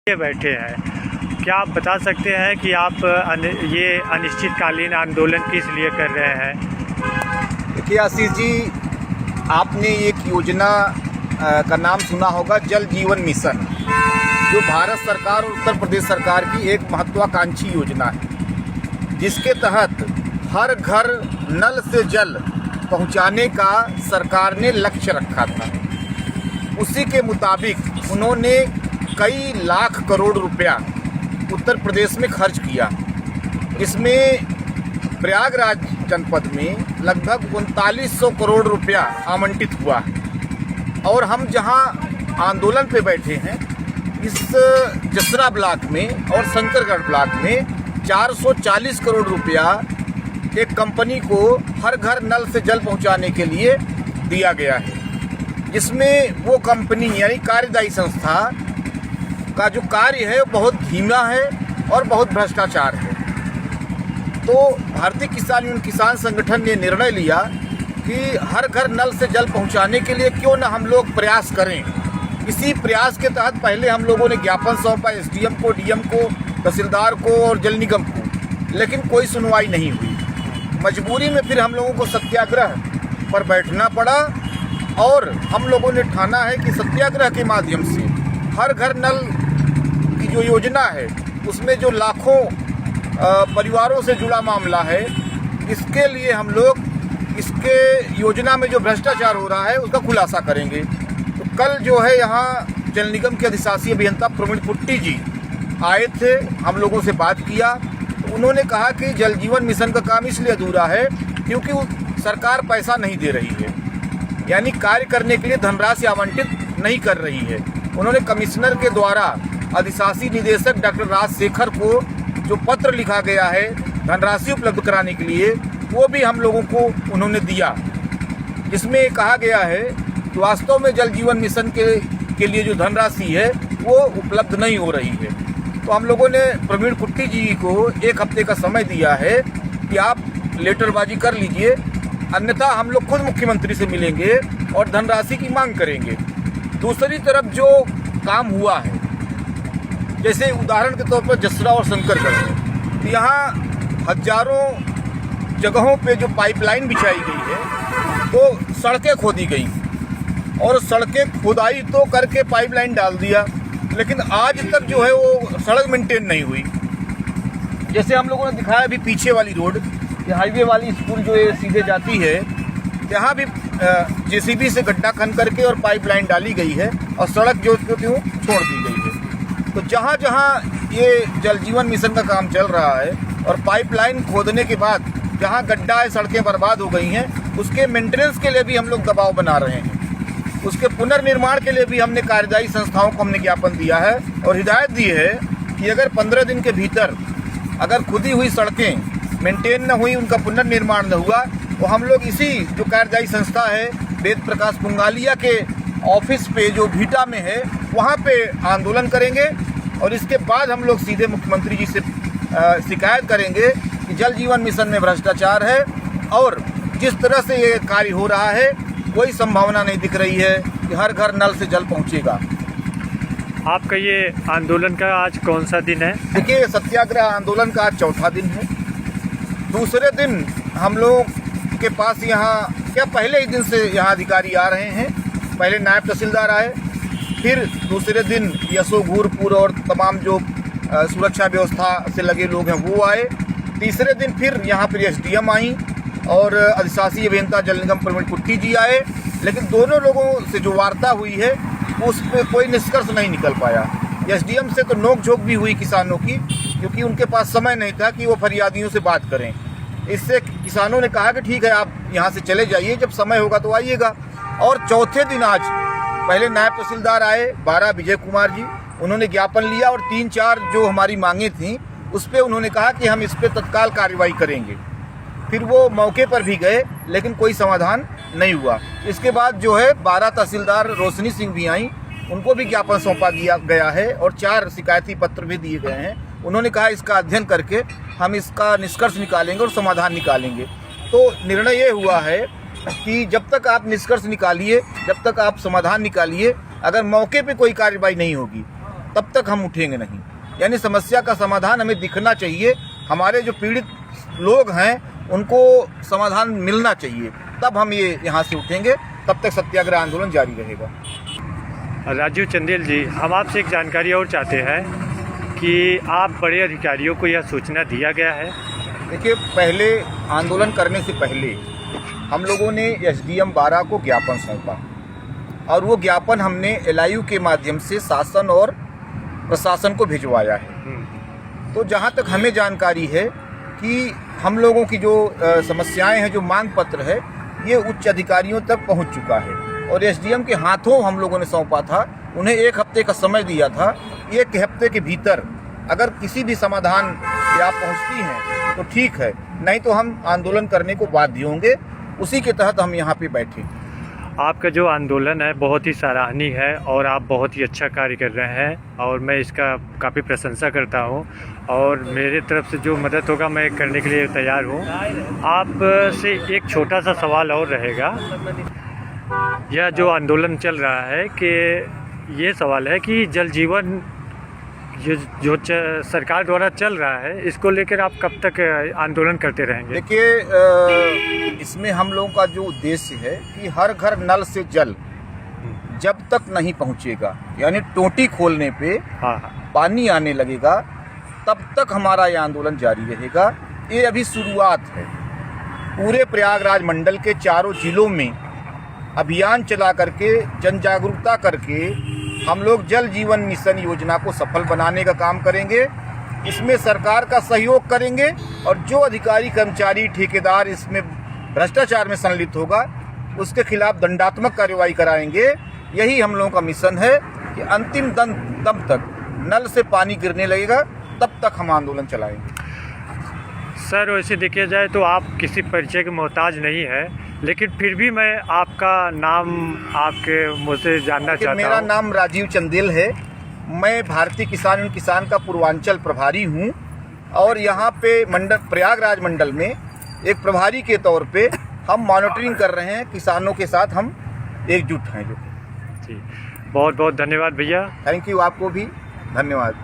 के बैठे हैं। क्या आप बता सकते हैं कि आप ये अनिश्चितकालीन आंदोलन किस लिए कर रहे हैं? देखिए आशीष जी, आपने एक योजना का नाम सुना होगा, जल जीवन मिशन, जो भारत सरकार और उत्तर प्रदेश सरकार की एक महत्वाकांक्षी योजना है, जिसके तहत हर घर नल से जल पहुंचाने का सरकार ने लक्ष्य रखा था। उसी के मुताबिक उन्होंने कई लाख करोड़ रुपया उत्तर प्रदेश में खर्च किया। इसमें प्रयागराज जनपद में लगभग 3900 करोड़ रुपया आवंटित हुआ है। और हम जहां आंदोलन पे बैठे हैं, इस जसरा ब्लॉक में और शंकरगढ़ ब्लॉक में 440 करोड़ रुपया एक कंपनी को हर घर नल से जल पहुंचाने के लिए दिया गया है, जिसमें वो कंपनी यानी कार्यदायी संस्था का जो कार्य है बहुत धीमा है और बहुत भ्रष्टाचार है। तो भारतीय किसान संगठन ने निर्णय लिया कि हर घर नल से जल पहुंचाने के लिए क्यों न हम लोग प्रयास करें। इसी प्रयास के तहत पहले हम लोगों ने ज्ञापन सौंपा एसडीएम को, डीएम को, तहसीलदार को और जल निगम को, लेकिन कोई सुनवाई नहीं हुई। मजबूरी में फिर हम लोगों को सत्याग्रह पर बैठना पड़ा और हम लोगों ने ठाना है कि सत्याग्रह के माध्यम से हर घर नल की जो योजना है, उसमें जो लाखों परिवारों से जुड़ा मामला है, इसके लिए हम लोग इसके योजना में जो भ्रष्टाचार हो रहा है उसका खुलासा करेंगे। तो कल जो है यहाँ जल निगम के अधिशासी अभियंता प्रवीण पुट्टी जी आए थे, हम लोगों से बात किया। तो उन्होंने कहा कि जल जीवन मिशन का काम इसलिए अधूरा है क्योंकि सरकार पैसा नहीं दे रही है, यानी कार्य करने के लिए धनराशि आवंटित नहीं कर रही है। उन्होंने कमिश्नर के द्वारा अधिशासी निदेशक डॉक्टर राजशेखर को जो पत्र लिखा गया है धनराशि उपलब्ध कराने के लिए, वो भी हम लोगों को उन्होंने दिया, जिसमें कहा गया है कि वास्तव में जल जीवन मिशन के लिए जो धनराशि है वो उपलब्ध नहीं हो रही है। तो हम लोगों ने प्रवीण पुट्टी जी को 1 हफ्ते का समय दिया है कि आप लेटरबाजी कर लीजिए, अन्यथा हम लोग खुद मुख्यमंत्री से मिलेंगे और धनराशि की मांग करेंगे। दूसरी तरफ जो काम हुआ है, जैसे उदाहरण के तौर पर जसरा और शंकरगढ़ में, यहाँ हजारों जगहों पे जो पाइपलाइन बिछाई गई है, तो सड़कें खोदी गई और सड़कें खुदाई तो करके पाइपलाइन डाल दिया, लेकिन आज तक जो है वो सड़क मेंटेन नहीं हुई। जैसे हम लोगों ने दिखाया अभी पीछे वाली रोड, ये हाईवे वाली स्कूल जो है सीधे जाती है, यहाँ भी जेसीबी से गड्ढा खन करके और पाइपलाइन डाली गई है और सड़क जो त्यों छोड़ दी गई है। तो जहाँ जहाँ ये जल जीवन मिशन का काम चल रहा है और पाइपलाइन खोदने के बाद जहाँ गड्ढा है, सड़कें बर्बाद हो गई हैं, उसके मेंटेनेंस के लिए भी हम लोग दबाव बना रहे हैं। उसके पुनर्निर्माण के लिए भी हमने कार्यदायी संस्थाओं को हमने ज्ञापन दिया है और हिदायत दी है कि अगर 15 दिन के भीतर अगर खुदी हुई सड़कें मेंटेन न हुई, उनका पुनर्निर्माण न हुआ, तो हम लोग इसी जो कार्यदायी संस्था है वेद प्रकाश पुंगालिया के ऑफिस पे जो भीटा में है, वहाँ पे आंदोलन करेंगे और इसके बाद हम लोग सीधे मुख्यमंत्री जी से शिकायत करेंगे कि जल जीवन मिशन में भ्रष्टाचार है और जिस तरह से ये कार्य हो रहा है कोई संभावना नहीं दिख रही है कि हर घर नल से जल पहुँचेगा। आपका ये आंदोलन का आज कौन सा दिन है? देखिए, सत्याग्रह आंदोलन का आज चौथा दिन है। दूसरे दिन हम लोग के पास यहाँ पहले ही दिन से यहाँ अधिकारी आ रहे हैं। पहले नायब तहसीलदार आए, फिर दूसरे दिन यशोघूरपुर और तमाम जो सुरक्षा व्यवस्था से लगे लोग हैं वो आए। तीसरे दिन फिर यहाँ पर एसडीएम आई और अधिशासी अभियंता जल निगम प्रवीण पुट्टी जी आए, लेकिन दोनों लोगों से जो वार्ता हुई है उस पर कोई निष्कर्ष नहीं निकल पाया। एसडीएम से तो नोकझोंक भी हुई किसानों की, क्योंकि उनके पास समय नहीं था कि वो फरियादियों से बात करें। इससे किसानों ने कहा कि ठीक है, आप यहाँ से चले जाइए, जब समय होगा तो आइएगा। और चौथे दिन आज पहले नायब तहसीलदार आए 12 विजय कुमार जी, उन्होंने ज्ञापन लिया और 3-4 जो हमारी मांगे थी उस पर उन्होंने कहा कि हम इस पर तत्काल कार्रवाई करेंगे। फिर वो मौके पर भी गए, लेकिन कोई समाधान नहीं हुआ। इसके बाद जो है 12 तहसीलदार रोशनी सिंह भी आई, उनको भी ज्ञापन सौंपा दिया गया है और 4 शिकायती पत्र भी दिए गए हैं। उन्होंने कहा इसका अध्ययन करके हम इसका निष्कर्ष निकालेंगे और समाधान निकालेंगे। तो निर्णय ये हुआ है कि जब तक आप निष्कर्ष निकालिए, जब तक आप समाधान निकालिए, अगर मौके पे कोई कार्रवाई नहीं होगी तब तक हम उठेंगे नहीं। यानी समस्या का समाधान हमें दिखना चाहिए, हमारे जो पीड़ित लोग हैं उनको समाधान मिलना चाहिए, तब हम ये यहाँ से उठेंगे। तब तक सत्याग्रह आंदोलन जारी रहेगा। राजीव चंदेल जी, हम आपसे एक जानकारी और चाहते हैं कि आप बड़े अधिकारियों को यह सूचना दिया गया है? देखिए, पहले आंदोलन करने से पहले हम लोगों ने एसडीएम बारा को ज्ञापन सौंपा और वो ज्ञापन हमने LIU के माध्यम से शासन और प्रशासन को भिजवाया है। तो जहाँ तक हमें जानकारी है कि हम लोगों की जो समस्याएं हैं, जो मांग पत्र है, ये उच्च अधिकारियों तक पहुँच चुका है और एसडीएम के हाथों हम लोगों ने सौंपा था। उन्हें 1 हफ्ते का समय दिया था। 1 हफ्ते के भीतर अगर किसी भी समाधान पे आप पहुँचती हैं तो ठीक है, नहीं तो हम आंदोलन करने को बाध्य होंगे। उसी के तहत हम यहाँ पे बैठे। आपका जो आंदोलन है बहुत ही सराहनीय है और आप बहुत ही अच्छा कार्य कर रहे हैं और मैं इसका काफ़ी प्रशंसा करता हूं और मेरे तरफ से जो मदद होगा मैं करने के लिए तैयार हूं। आप से एक छोटा सा सवाल और रहेगा। यह जो आंदोलन चल रहा है कि ये सवाल है कि जल जीवन ये जो सरकार द्वारा चल रहा है, इसको लेकर आप कब तक आंदोलन करते रहेंगे? देखिए, इसमें हम लोगों का जो उद्देश्य है कि हर घर नल से जल जब तक नहीं पहुंचेगा, यानी टोटी खोलने पे पानी आने लगेगा, तब तक हमारा ये आंदोलन जारी रहेगा। ये अभी शुरुआत है। पूरे प्रयागराज मंडल के चारों जिलों में अभियान चला करके, जन जागरूकता करके हम लोग जल जीवन मिशन योजना को सफल बनाने का काम करेंगे। इसमें सरकार का सहयोग करेंगे और जो अधिकारी, कर्मचारी, ठेकेदार इसमें भ्रष्टाचार में संलिप्त होगा उसके खिलाफ दंडात्मक कार्रवाई कराएंगे। यही हम लोगों का मिशन है कि अंतिम दम तक नल से पानी गिरने लगेगा, तब तक हम आंदोलन चलाएंगे। सर, वैसे देखा जाए तो आप किसी परिचय के मोहताज नहीं है, लेकिन फिर भी मैं आपका नाम आपके मुझसे जानना चाहता हूँ। मेरा नाम राजीव चंदेल है। मैं भारतीय किसान यूनियन किसान का पूर्वांचल प्रभारी हूँ और यहाँ पे प्रयागराज मंडल में एक प्रभारी के तौर पे हम मॉनिटरिंग कर रहे हैं। किसानों के साथ हम एकजुट हैं। जो जी, बहुत बहुत धन्यवाद भैया। थैंक यू, आपको भी धन्यवाद।